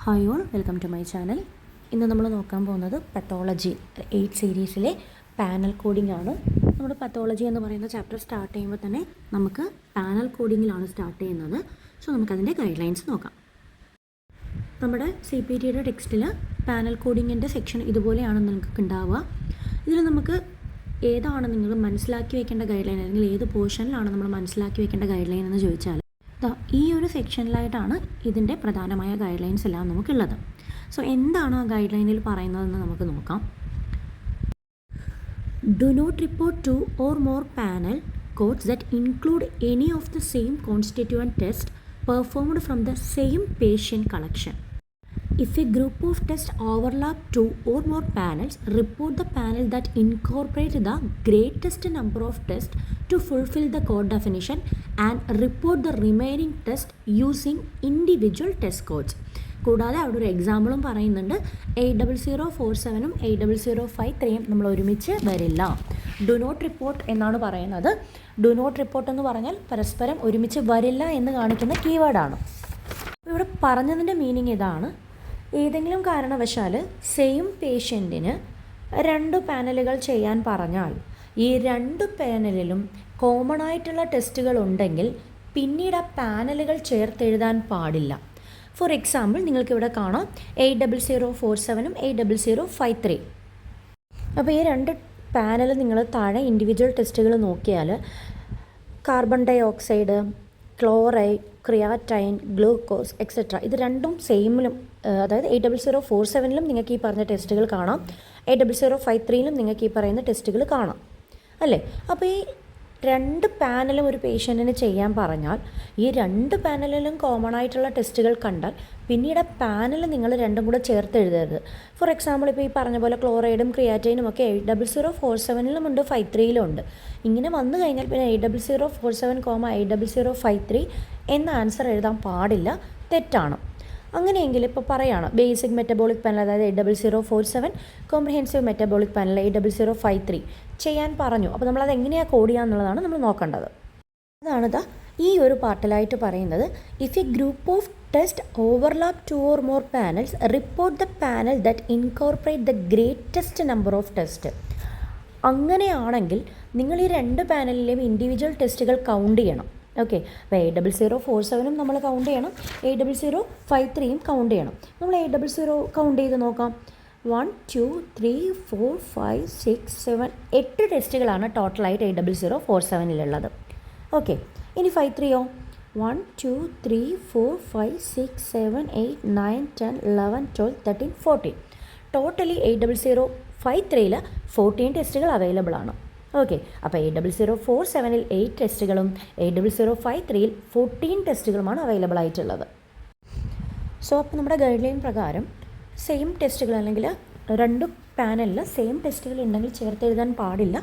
Hi all, welcome to my channel. ഇന്ന് നമ്മൾ നോക്കാൻ പോകുന്നത് പത്തോളജി 8 സീരീസിലെ പാനൽ കോഡിംഗ് ആണ്. നമ്മുടെ പത്തോളജി എന്ന് പറയുന്ന ചാപ്റ്റർ സ്റ്റാർട്ട് ചെയ്യുമ്പോൾ തന്നെ നമുക്ക് പാനൽ കോഡിങ്ങിലാണ് സ്റ്റാർട്ട് ചെയ്യുന്നത്. സോ നമുക്കതിൻ്റെ ഗൈഡ് ലൈൻസ് നോക്കാം. നമ്മുടെ CPTയുടെ ടെക്സ്റ്റിൽ പാനൽ കോഡിങ്ങിൻ്റെ സെക്ഷൻ ഇതുപോലെയാണ് നിങ്ങൾക്ക് ഉണ്ടാവുക. ഇതിൽ നമുക്ക് ഏതാണ് നിങ്ങൾ മനസ്സിലാക്കി വയ്ക്കേണ്ട ഗൈഡ് ലൈൻ, അല്ലെങ്കിൽ ഏത് പോർഷനിലാണ് നമ്മൾ മനസ്സിലാക്കി വയ്ക്കേണ്ട ഗൈഡ് ലൈൻ എന്ന് ചോദിച്ചാൽ ഈ ഒരു സെക്ഷനിലായിട്ടാണ് ഇതിൻ്റെ പ്രധാനമായ ഗൈഡ് ലൈൻസ് എല്ലാം നമുക്കുള്ളത്. സോ എന്താണ് ആ ഗൈഡ് ലൈനിൽ പറയുന്നതെന്ന് നമുക്ക് നോക്കാം. Do not report 2 or more panel codes that include any of the same constituent test performed from the same patient collection. If a group of tests overlap 2 or more panels, report the panel that incorporates the greatest number of tests to fulfill the code definition and report the remaining tests using individual test codes. കൂടാതെ അവിടെ ഒരു എക്സാമ്പിളും പറയുന്നുണ്ട്. 80047 80053 നമ്മൾ ഒരുമിച്ച് വരില്ല. Do not report എന്നാണ് പറയുന്നത്. Do not report എന്ന് പറഞ്ഞാൽ പരസ്പരം ഒരുമിച്ച് വരില്ല എന്ന് കാണിക്കുന്ന കീവേഡാണ്. ഇവിടെ പറഞ്ഞതിൻ്റെ മീനിങ് ഇതാണ്: ഏതെങ്കിലും കാരണവശാൽ സെയിം പേഷ്യൻറ്റിന് 2 പാനലുകൾ ചെയ്യാൻ പറഞ്ഞാൽ ഈ 2 പാനലിലും കോമൺ ആയിട്ടുള്ള ടെസ്റ്റുകൾ ഉണ്ടെങ്കിൽ പിന്നീട് ആ പാനലുകൾ ചേർത്തെഴുതാൻ പാടില്ല. ഫോർ എക്സാമ്പിൾ നിങ്ങൾക്കിവിടെ കാണാം 80047 80053. അപ്പോൾ ഈ 2 പാനൽ നിങ്ങൾ താഴെ ഇൻഡിവിജ്വൽ ടെസ്റ്റുകൾ നോക്കിയാൽ carbon dioxide, chloride, creatine, glucose etcetera ഇത് രണ്ടും സെയിമിലും, അതായത് 80047ലും നിങ്ങൾക്ക് ഈ പറഞ്ഞ ടെസ്റ്റുകൾ കാണാം, 80053ലും നിങ്ങൾക്ക് ഈ പറയുന്ന ടെസ്റ്റുകൾ കാണാം അല്ലേ. അപ്പോൾ ഈ 2 പാനലും ഒരു പേഷ്യൻറ്റിന് ചെയ്യാൻ പറഞ്ഞാൽ ഈ 2 പാനലിലും കോമൺ ആയിട്ടുള്ള ടെസ്റ്റുകൾ കണ്ടാൽ പിന്നീട് പാനൽ നിങ്ങൾ 2ഉം കൂടെ ചേർത്ത് എഴുതരുത്. ഫോർ എക്സാമ്പിൾ ഇപ്പോൾ ഈ പറഞ്ഞ പോലെ ക്ലോറൈഡും ക്രിയാറ്റൈനും ഒക്കെ 80047ലും ഉണ്ട്, 53ലും ഉണ്ട്. ഇങ്ങനെ വന്നു കഴിഞ്ഞാൽ പിന്നെ 80047, 80053 എന്ന ആൻസർ എഴുതാൻ പാടില്ല, തെറ്റാണ്. അങ്ങനെയെങ്കിൽ ഇപ്പോൾ പറയുകയാണ് ബേസിക് മെറ്റബോളിക് പാനൽ, അതായത് 8047, കോംപ്രിഹെൻസീവ് മെറ്റബോളിക് പാനൽ 8053 ചെയ്യാൻ പറഞ്ഞു. അപ്പോൾ നമ്മളത് എങ്ങനെയാണ് കോഡ് ചെയ്യുക എന്നുള്ളതാണ് നമ്മൾ നോക്കേണ്ടത്. അതാണ് ഈ ഒരു പാർട്ടിലായിട്ട് പറയുന്നത്. If A group of test overlap 2 or more panels, report the panel that incorporate the greatest number of test. അങ്ങനെയാണെങ്കിൽ നിങ്ങൾ ഈ 2 പാനലിലെയും ഇൻഡിവിജ്വൽ ടെസ്റ്റുകൾ കൗണ്ട് ചെയ്യണം. ഓക്കെ, അപ്പോൾ 80047നും നമ്മൾ കൗണ്ട് ചെയ്യണം, 8053യും കൗണ്ട് ചെയ്യണം. നമ്മൾ 800 കൗണ്ട് ചെയ്ത് നോക്കാം. 1 2 3 4 5 6 7 8 ടെസ്റ്റുകളാണ് ടോട്ടലായിട്ട് 8047ലുള്ളത്. ഓക്കെ, ഇനി 53യോ 1 2 3 4 5 6 7 8 9 10 11 12 13 14. ടോട്ടലി 8053ൽ 14 ടെസ്റ്റുകൾ അവൈലബിൾ ആണ്. ഓക്കെ, അപ്പോൾ 8047ൽ 8 ടെസ്റ്റുകളും 8053ൽ 14 ടെസ്റ്റുകളുമാണ് അവൈലബിൾ ആയിട്ടുള്ളത്. സോ അപ്പോൾ നമ്മുടെ ഗൈഡ് ലൈൻ പ്രകാരം സെയിം ടെസ്റ്റുകൾ, അല്ലെങ്കിൽ 2 പാനലിൽ സെയിം ടെസ്റ്റുകൾ ഉണ്ടെങ്കിൽ ചേർത്തെഴുതാൻ പാടില്ല.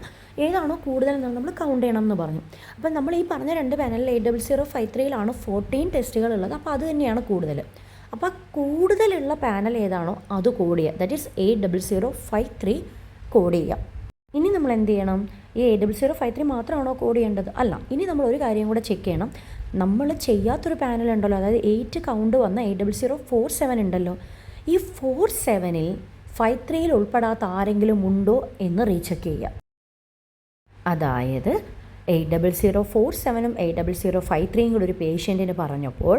ഏതാണോ കൂടുതൽ നമ്മൾ കൗണ്ട് ചെയ്യണം എന്ന് പറഞ്ഞു. അപ്പോൾ നമ്മൾ ഈ പറഞ്ഞ 2 പാനലിൽ 8053ലാണ് 14 ടെസ്റ്റുകൾ ഉള്ളത്. അപ്പോൾ അത് തന്നെയാണ് കൂടുതൽ. അപ്പോൾ കൂടുതലുള്ള പാനൽ ഏതാണോ അത് കോഡ് ചെയ്യുക, ദാറ്റ് ഈസ് 80053 കോഡ് ചെയ്യുക. ഇനി നമ്മൾ എന്ത് ചെയ്യണം? ഈ 8053 മാത്രമാണോ കോഡ് ചെയ്യേണ്ടത്? അല്ല, ഇനി നമ്മൾ ഒരു കാര്യം കൂടെ ചെക്ക് ചെയ്യണം. നമ്മൾ ചെയ്യാത്തൊരു പാനൽ ഉണ്ടല്ലോ, അതായത് 8 കൗണ്ട് വന്ന 8047 ഉണ്ടല്ലോ, ഈ 47ൽ 53ൽ ഉൾപ്പെടാത്ത ആരെങ്കിലും ഉണ്ടോ എന്ന് റീചെക്ക് ചെയ്യുക. അതായത് 8047നും 8053യും കൂടി ഒരു പേഷ്യൻറ്റിന് പറഞ്ഞപ്പോൾ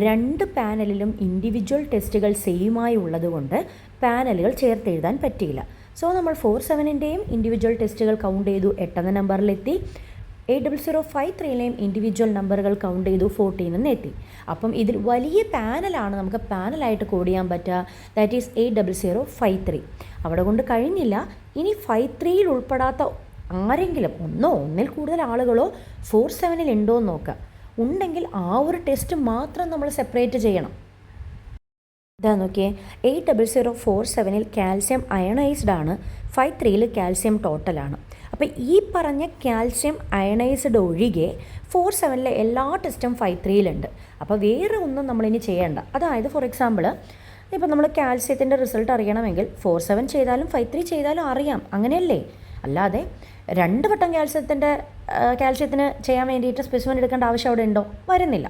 2 പാനലിലും ഇൻഡിവിജ്വൽ ടെസ്റ്റുകൾ സെയിമായി ഉള്ളത് കൊണ്ട് പാനലുകൾ ചേർത്തെഴുതാൻ പറ്റിയില്ല. സോ നമ്മൾ 47ൻ്റെയും ഇൻഡിവിജ്വൽ ടെസ്റ്റുകൾ കൗണ്ട് ചെയ്തു, 8 നമ്പറിലെത്തി. 8053ലെയും ഇൻഡിവിജ്വൽ നമ്പറുകൾ കൗണ്ട് ചെയ്തു, 14 എത്തി. അപ്പം ഇതിൽ വലിയ പാനലാണ് നമുക്ക് പാനലായിട്ട് കോഡ് ചെയ്യാൻ പറ്റുക, ദാറ്റ് ഈസ് 8053. അവിടെ കൊണ്ട് കഴിഞ്ഞില്ല. ഇനി 53ൽ ഉൾപ്പെടാത്ത ആരെങ്കിലും ഒന്നിൽ കൂടുതൽ ആളുകളോ 47ൽ ഉണ്ടോ എന്ന് നോക്കുക. ഉണ്ടെങ്കിൽ ആ ഒരു ടെസ്റ്റ് മാത്രം നമ്മൾ സെപ്പറേറ്റ് ചെയ്യണം. ഇതാ നോക്കിയേ, 8047ൽ കാൽസ്യം അയണൈസ്ഡ് ആണ്, 53ൽ കാൽസ്യം ടോട്ടലാണ്. അപ്പോൾ ഈ പറഞ്ഞ കാൽസ്യം അയണൈസ്ഡ് ഒഴികെ 47ലെ എല്ലാ ടെസ്റ്റും 53ലുണ്ട്. അപ്പോൾ വേറെ ഒന്നും നമ്മളിനി ചെയ്യേണ്ട. അതായത് ഫോർ എക്സാമ്പിൾ ഇപ്പോൾ നമ്മൾ കാൽസ്യത്തിൻ്റെ റിസൾട്ട് അറിയണമെങ്കിൽ 47 ചെയ്താലും 53 ചെയ്താലും അറിയാം, അങ്ങനെയല്ലേ? അല്ലാതെ 2 വട്ടം കാൽസ്യത്തിന് ചെയ്യാൻ വേണ്ടിയിട്ട് സ്പെസിമെൻ എടുക്കേണ്ട ആവശ്യം അവിടെ ഉണ്ടോ? വരുന്നില്ല.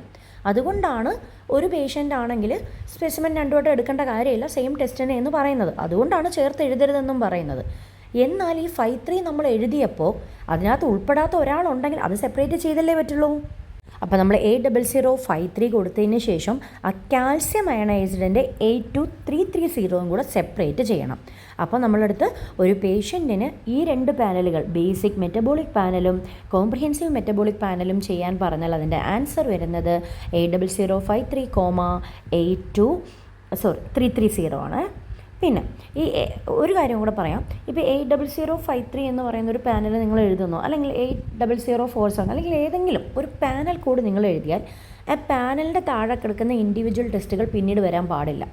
അതുകൊണ്ടാണ് ഒരു പേഷ്യൻ്റ് ആണെങ്കിൽ സ്പെസിമെൻ രണ്ടുമായിട്ട് എടുക്കേണ്ട കാര്യമില്ല, സെയിം ടെസ്റ്റിനെ എന്ന് പറയുന്നത്. അതുകൊണ്ടാണ് ചേർത്ത് എഴുതരുതെന്നും പറയുന്നത്. എന്നാൽ ഈ 5-3 നമ്മൾ എഴുതിയപ്പോൾ അതിനകത്ത് ഉൾപ്പെടാത്ത ഒരാളുണ്ടെങ്കിൽ അത് സെപ്പറേറ്റ് ചെയ്തല്ലേ പറ്റുള്ളൂ. അപ്പോൾ നമ്മൾ 80053 കൊടുത്തതിന് ശേഷം ആ കാൽസ്യം അയണൈസ്ഡിൻ്റെ 82330 കൂടെ സെപ്പറേറ്റ് ചെയ്യണം. അപ്പോൾ നമ്മളടുത്ത് ഒരു പേഷ്യൻറ്റിന് ഈ 2 പാനലുകൾ, ബേസിക് മെറ്റബോളിക് പാനലും കോംപ്രിഹെൻസീവ് മെറ്റബോളിക് പാനലും ചെയ്യാൻ പറഞ്ഞാൽ അതിൻ്റെ ആൻസർ വരുന്നത് 330 ആണ്. പിന്നെ ഈ ഒരു കാര്യം കൂടെ പറയാം. ഇപ്പോൾ 80053 എന്ന് പറയുന്ന ഒരു പാനൽ നിങ്ങൾ എഴുതുന്നു, അല്ലെങ്കിൽ 80047 അല്ലെങ്കിൽ ഏതെങ്കിലും ഒരു പാനൽ കോഡ് നിങ്ങൾ എഴുതിയാൽ ആ പാനലിൻ്റെ താഴെ കിടക്കുന്ന ഇൻഡിവിജ്വൽ ടെസ്റ്റുകൾ പിന്നീട് വരാൻ പാടില്ല.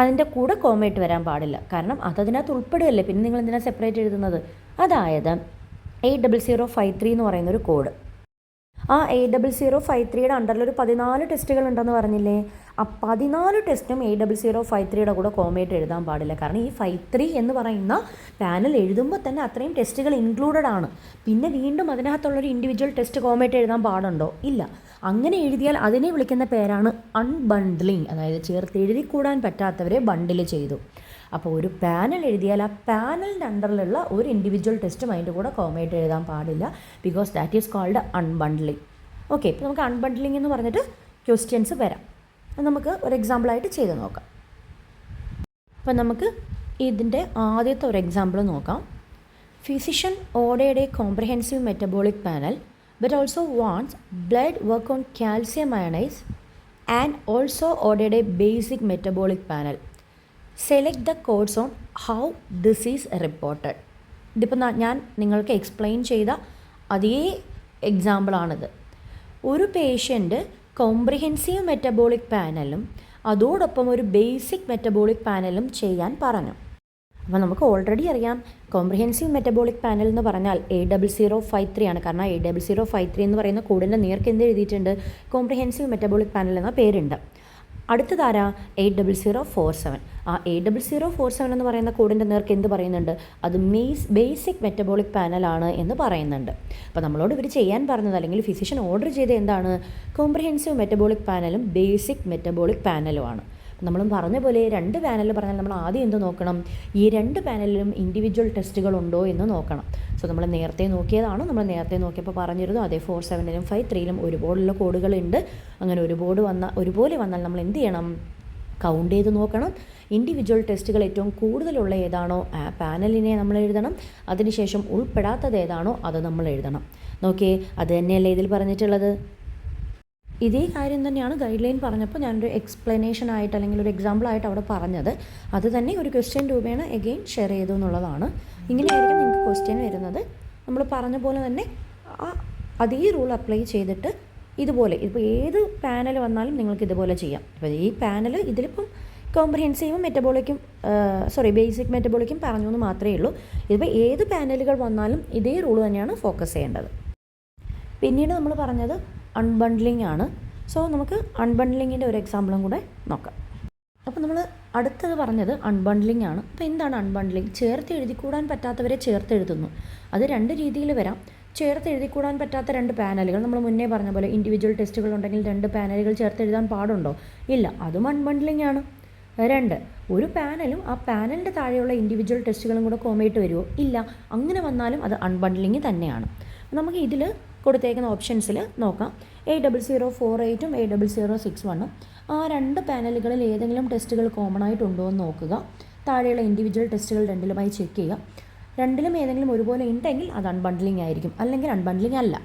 അതിൻ്റെ കൂടെ കോമയായിട്ട് വരാൻ പാടില്ല. കാരണം അതതിനകത്ത് ഉൾപ്പെടുകയല്ലേ, പിന്നെ നിങ്ങൾ എന്തിനാണ് സെപ്പറേറ്റ് എഴുതുന്നത്? അതായത് 80053 എന്ന് പറയുന്നൊരു കോഡ്, ആ 80053യുടെ അണ്ടറിലൊരു 14 ടെസ്റ്റുകൾ ഉണ്ടെന്ന് പറഞ്ഞില്ലേ? ആ 14 ടെസ്റ്റും 80053യുടെ കൂടെ കോമയായിട്ട് എഴുതാൻ പാടില്ല. കാരണം ഈ 53 എന്ന് പറയുന്ന പാനൽ എഴുതുമ്പോൾ തന്നെ അത്രയും ടെസ്റ്റുകൾ ഇൻക്ലൂഡഡ് ആണ്. പിന്നെ വീണ്ടും അതിനകത്തുള്ളൊരു ഇൻഡിവിജ്വൽ ടെസ്റ്റ് കോമയായിട്ട് എഴുതാൻ പാടുണ്ടോ? ഇല്ല. അങ്ങനെ എഴുതിയാൽ അതിനെ വിളിക്കുന്ന പേരാണ് അൺബണ്ടിലിംഗ്. അതായത് ചേർത്ത് എഴുതി കൂടാൻ പറ്റാത്തവരെ ബണ്ടിൽ ചെയ്തു. അപ്പോൾ ഒരു പാനൽ എഴുതിയാൽ ആ പാനലിൻ്റെ അണ്ടറിലുള്ള ഒരു ഇൻഡിവിജ്വൽ ടെസ്റ്റും അതിൻ്റെ കൂടെ കോമയായിട്ട് എഴുതാൻ പാടില്ല. Because that is called unbundling. Okay, ഇപ്പോൾ നമുക്ക് അൺബണ്ടിലിംഗ് എന്ന് പറഞ്ഞിട്ട് ക്വസ്റ്റ്യൻസ് വരാം. നമുക്ക് ഒരു എക്സാമ്പിളായിട്ട് ചെയ്ത് നോക്കാം. അപ്പോൾ നമുക്ക് ഇതിൻ്റെ ആദ്യത്തെ ഒരു എക്സാമ്പിൾ നോക്കാം. Physician ordered A comprehensive metabolic panel but also wants blood work on calcium ionized and also ordered a basic metabolic panel. Select the codes on how this is reported. ഇതിപ്പോൾ ഞാൻ നിങ്ങൾക്ക് എക്സ്പ്ലെയിൻ ചെയ്ത അതേ എക്സാമ്പിളാണിത്. ഒരു patient comprehensive metabolic പാനലും അതോടൊപ്പം ഒരു basic metabolic പാനലും ചെയ്യാൻ പറഞ്ഞു. അപ്പോൾ നമുക്ക് ഓൾറെഡി അറിയാം കോംപ്രിഹെൻസീവ് മെറ്റബോളിക് പാനൽ എന്ന് പറഞ്ഞാൽ 80053 ആണ്. കാരണം 80053 എന്ന് പറയുന്ന കോഡിൻ്റെ നേർക്ക് എന്ത് എഴുതിയിട്ടുണ്ട്? കോംപ്രിഹെൻസീവ് മെറ്റബോളിക് പാനൽ എന്ന പേരുണ്ട്. അടുത്തതാരാ? 80047. ആ 80047 എന്ന് പറയുന്ന കോഡിൻ്റെ നേർക്ക് എന്ത് പറയുന്നുണ്ട്? അത് ബേസിക് മെറ്റബോളിക് പാനലാണ് എന്ന് പറയുന്നുണ്ട്. അപ്പോൾ നമ്മളോട് ഇവർ ചെയ്യാൻ പറഞ്ഞത്, അല്ലെങ്കിൽ ഫിസിഷ്യൻ ഓർഡർ ചെയ്ത് എന്താണ്? കോംപ്രിഹെൻസീവ് മെറ്റബോളിക് പാനലും ബേസിക് മെറ്റബോളിക് പാനലുമാണ്. നമ്മളും പറഞ്ഞ പോലെ 2 പാനൽ പറഞ്ഞാൽ നമ്മൾ ആദ്യം എന്ത് നോക്കണം? ഈ 2 പാനലിലും ഇൻഡിവിജ്വൽ ടെസ്റ്റുകൾ ഉണ്ടോ എന്ന് നോക്കണം. സോ നമ്മൾ നേരത്തെ നോക്കിയതാണ്. നമ്മൾ നേരത്തെ നോക്കിയപ്പോൾ പറഞ്ഞിരുന്നു അതേ 47ലും 53ലും ഒരുപോലുള്ള കോഡുകളുണ്ട്. അങ്ങനെ ഒരുപോലെ വന്നാൽ നമ്മൾ എന്ത് ചെയ്യണം? കൗണ്ട് ചെയ്ത് നോക്കണം. ഇൻഡിവിജ്വൽ ടെസ്റ്റുകൾ ഏറ്റവും കൂടുതലുള്ള ഏതാണോ ആ പാനലിനെ നമ്മൾ എഴുതണം. അതിനുശേഷം ഉൾപ്പെടാത്തത് ഏതാണോ അത് നമ്മൾ എഴുതണം. നോക്കിയേ, അത് തന്നെയല്ലേ ഇതിൽ പറഞ്ഞിട്ടുള്ളത്. ഇതേ കാര്യം തന്നെയാണ് ഗൈഡ് ലൈൻ പറഞ്ഞപ്പോൾ ഞാനൊരു എക്സ്പ്ലനേഷൻ ആയിട്ട് അല്ലെങ്കിൽ ഒരു എക്സാമ്പിളായിട്ട് അവിടെ പറഞ്ഞത്. അത് തന്നെ ഒരു ക്വസ്റ്റ്യൻ രൂപേണ എഗെയിൻ ഷെയർ ചെയ്തു എന്നുള്ളതാണ്. ഇങ്ങനെയായിരിക്കും നിങ്ങൾക്ക് ക്വസ്റ്റ്യൻ വരുന്നത്. നമ്മൾ പറഞ്ഞ പോലെ തന്നെ അതേ റൂൾ അപ്ലൈ ചെയ്തിട്ട് ഇതുപോലെ ഇപ്പോൾ ഏത് പാനൽ വന്നാലും നിങ്ങൾക്ക് ഇതുപോലെ ചെയ്യാം. അപ്പോൾ ഈ പാനൽ ഇതിലിപ്പം കോംപ്രിഹെൻസീവും മെറ്റബോളിക്കും ബേസിക് മെറ്റബോളിക്കും പറഞ്ഞു എന്ന് മാത്രമേ ഉള്ളൂ. ഇതിപ്പോൾ ഏത് പാനലുകൾ വന്നാലും ഇതേ റൂൾ തന്നെയാണ് ഫോക്കസ് ചെയ്യേണ്ടത്. പിന്നീട് നമ്മൾ പറഞ്ഞത് അൺബണ്ടിലിംഗ് ആണ്. സോ നമുക്ക് അൺബണ്ടിലിങ്ങിൻ്റെ ഒരു എക്സാമ്പിളും കൂടെ നോക്കാം. അപ്പോൾ നമ്മൾ അടുത്തത് പറഞ്ഞത് അൺബണ്ടിലിംഗ് ആണ്. അപ്പോൾ എന്താണ് അൺബണ്ടിലിംഗ്? ചേർത്ത് എഴുതിക്കൂടാൻ പറ്റാത്തവരെ ചേർത്ത് എഴുതുന്നു. അത് 2 രീതിയിൽ വരാം. ചേർത്ത് എഴുതിക്കൂടാൻ പറ്റാത്ത 2 പാനലുകൾ, നമ്മൾ മുന്നേ പറഞ്ഞ പോലെ ഇൻഡിവിജ്വൽ ടെസ്റ്റുകൾ ഉണ്ടെങ്കിൽ 2 പാനലുകൾ ചേർത്ത് എഴുതാൻ പാടുണ്ടോ? ഇല്ല, അതും അൺബണ്ടിലിംഗ് ആണ്. 2, ഒരു പാനലും ആ പാനലിൻ്റെ താഴെയുള്ള ഇൻഡിവിജ്വൽ ടെസ്റ്റുകളും കൂടെ കോമയായിട്ട് വരുമോ? ഇല്ല. അങ്ങനെ വന്നാലും അത് അൺബണ്ടിലിംഗ് തന്നെയാണ്. നമുക്ക് ഇതിൽ കൊടുത്തേക്കുന്ന ഓപ്ഷൻസിൽ നോക്കാം. 80048ഉം 8061ഉം ആ 2 പാനലുകളിൽ ഏതെങ്കിലും ടെസ്റ്റുകൾ കോമൺ ആയിട്ടുണ്ടോ എന്ന് നോക്കുക. താഴെയുള്ള ഇൻഡിവിജ്വൽ ടെസ്റ്റുകൾ 2ലുമായി ചെക്ക് ചെയ്യുക. 2ലും ഏതെങ്കിലും ഒരുപോലെ ഉണ്ടെങ്കിൽ അത് അൺബണ്ടിലിംഗ് ആയിരിക്കും, അല്ലെങ്കിൽ അൺബണ്ടിലിംഗ് അല്ല.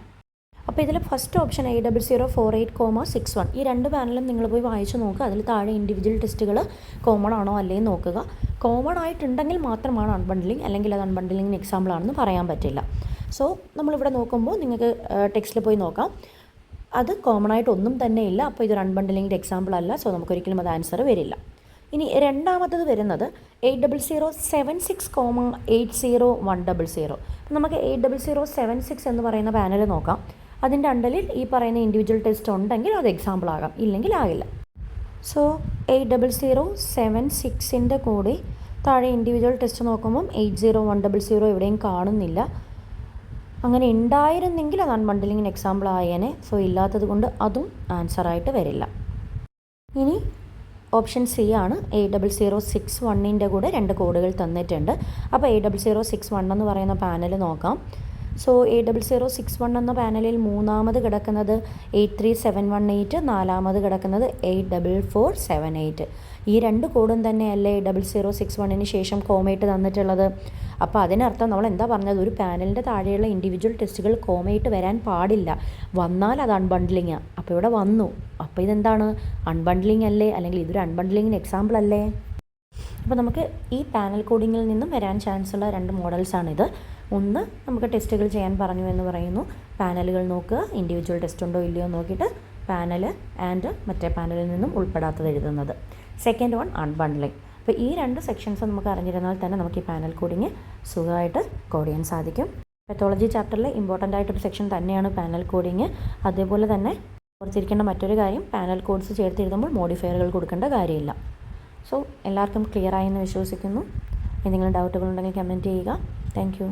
അപ്പോൾ ഇതിൽ ഫസ്റ്റ് ഓപ്ഷൻ 80048,61 ഈ 2 പാനലും നിങ്ങൾ പോയി വായിച്ച് നോക്കുക. അതിൽ താഴെ ഇൻഡിവിജ്വൽ ടെസ്റ്റുകൾ കോമൺ ആണോ അല്ലേന്ന് നോക്കുക. കോമൺ ആയിട്ടുണ്ടെങ്കിൽ മാത്രമാണ് അൺബണ്ടിലിംഗ്, അല്ലെങ്കിൽ അത് അൺബണ്ടിലിംഗിന് എക്സാമ്പിൾ ആണെന്ന് പറയാൻ പറ്റില്ല. സോ നമ്മളിവിടെ നോക്കുമ്പോൾ നിങ്ങൾക്ക് ടെക്സ്റ്റിൽ പോയി നോക്കാം. അത് കോമൺ ആയിട്ട് ഒന്നും തന്നെ ഇല്ല. അപ്പോൾ ഇതൊരു അൺബണ്ടിലിംഗിൻ്റെ എക്സാമ്പിൾ അല്ല. സോ നമുക്കൊരിക്കലും അത് ആൻസർ വരില്ല. ഇനി രണ്ടാമത്തത് വരുന്നത് 80076,80100. അപ്പോൾ നമുക്ക് 80076 എന്ന് പറയുന്ന പാനൽ നോക്കാം. അതിൻ്റെ അണ്ടറിൽ ഈ പറയുന്ന ഇൻഡിവിജ്വൽ ടെസ്റ്റ് ഉണ്ടെങ്കിൽ അത് എക്സാമ്പിൾ ആകാം, ഇല്ലെങ്കിൽ ആകില്ല. സോ 80076ൻ്റെ കൂടെ താഴെ ഇൻഡിവിജ്വൽ ടെസ്റ്റ് നോക്കുമ്പം 80100 എവിടെയും കാണുന്നില്ല. അങ്ങനെ ഉണ്ടായിരുന്നെങ്കിൽ അത് അൺബണ്ടിലിങ്ങിന് എക്സാമ്പിൾ ആയേനെ. സോ ഇല്ലാത്തത് കൊണ്ട് അതും ആൻസറായിട്ട് വരില്ല. ഇനി ഓപ്ഷൻ സി ആണ്. 80061 കൂടെ 2 കോഡുകൾ തന്നിട്ടുണ്ട്. അപ്പോൾ 80061 എന്ന് പറയുന്ന പാനൽ നോക്കാം. സോ 80061 എന്ന പാനലിൽ മൂന്നാമത് കിടക്കുന്നത് 83718, നാലാമത് കിടക്കുന്നത് 84478. ഈ 2 കോഡും തന്നെയല്ലേ 80061 ശേഷം കോമയിട്ട് തന്നിട്ടുള്ളത്. അപ്പോൾ അതിനർത്ഥം നമ്മൾ എന്താ പറഞ്ഞത്, ഒരു പാനലിൻ്റെ താഴെയുള്ള ഇൻഡിവിജ്വൽ ടെസ്റ്റുകൾ കോമയിട്ട് വരാൻ പാടില്ല, വന്നാൽ അത് അൺബണ്ടിലിംഗ്. അപ്പോൾ ഇവിടെ വന്നു, അപ്പോൾ ഇതെന്താണ്, അൺബണ്ടിലിംഗ് അല്ലേ, അല്ലെങ്കിൽ ഇതൊരു അൺബണ്ടിലിംഗിന് എക്സാമ്പിൾ അല്ലേ. അപ്പോൾ നമുക്ക് ഈ പാനൽ കോഡിങ്ങിൽ നിന്നും വരാൻ ചാൻസ് ഉള്ള 2 മോഡൽസാണിത്. ഒന്ന്, നമുക്ക് ടെസ്റ്റുകൾ ചെയ്യാൻ പറഞ്ഞു എന്ന് പറയുന്നു, പാനലുകൾ നോക്കുക, ഇൻഡിവിജ്വൽ ടെസ്റ്റ് ഉണ്ടോ ഇല്ലയോ നോക്കിയിട്ട് പാനൽ ആൻഡ് മറ്റേ പാനലിൽ നിന്നും ഉൾപ്പെടാത്തത് എഴുതുന്നത്. Second one, unbundling. അപ്പോൾ ഈ 2 സെക്ഷൻസ് നമുക്ക് അറിഞ്ഞിരുന്നാൽ തന്നെ നമുക്ക് ഈ പാനൽ കോഡിങ് സുഖമായിട്ട് കോഡ് ചെയ്യാൻ സാധിക്കും. പെത്തോളജി ചാപ്റ്ററിൽ ഇമ്പോർട്ടൻ്റ് ആയിട്ടൊരു സെക്ഷൻ തന്നെയാണ് പാനൽ കോഡിങ്. അതേപോലെ തന്നെ ഓർത്തിരിക്കേണ്ട മറ്റൊരു കാര്യം, പാനൽ കോഡ്സ് ചേർത്ത് എഴുതുമ്പോൾ മോഡിഫയറുകൾ കൊടുക്കേണ്ട കാര്യമില്ല. സോ എല്ലാവർക്കും ക്ലിയർ ആയെന്ന് വിശ്വസിക്കുന്നു. എന്തെങ്കിലും ഡൗട്ടുകൾ ഉണ്ടെങ്കിൽ കമൻറ്റ് ചെയ്യുക. Thank you.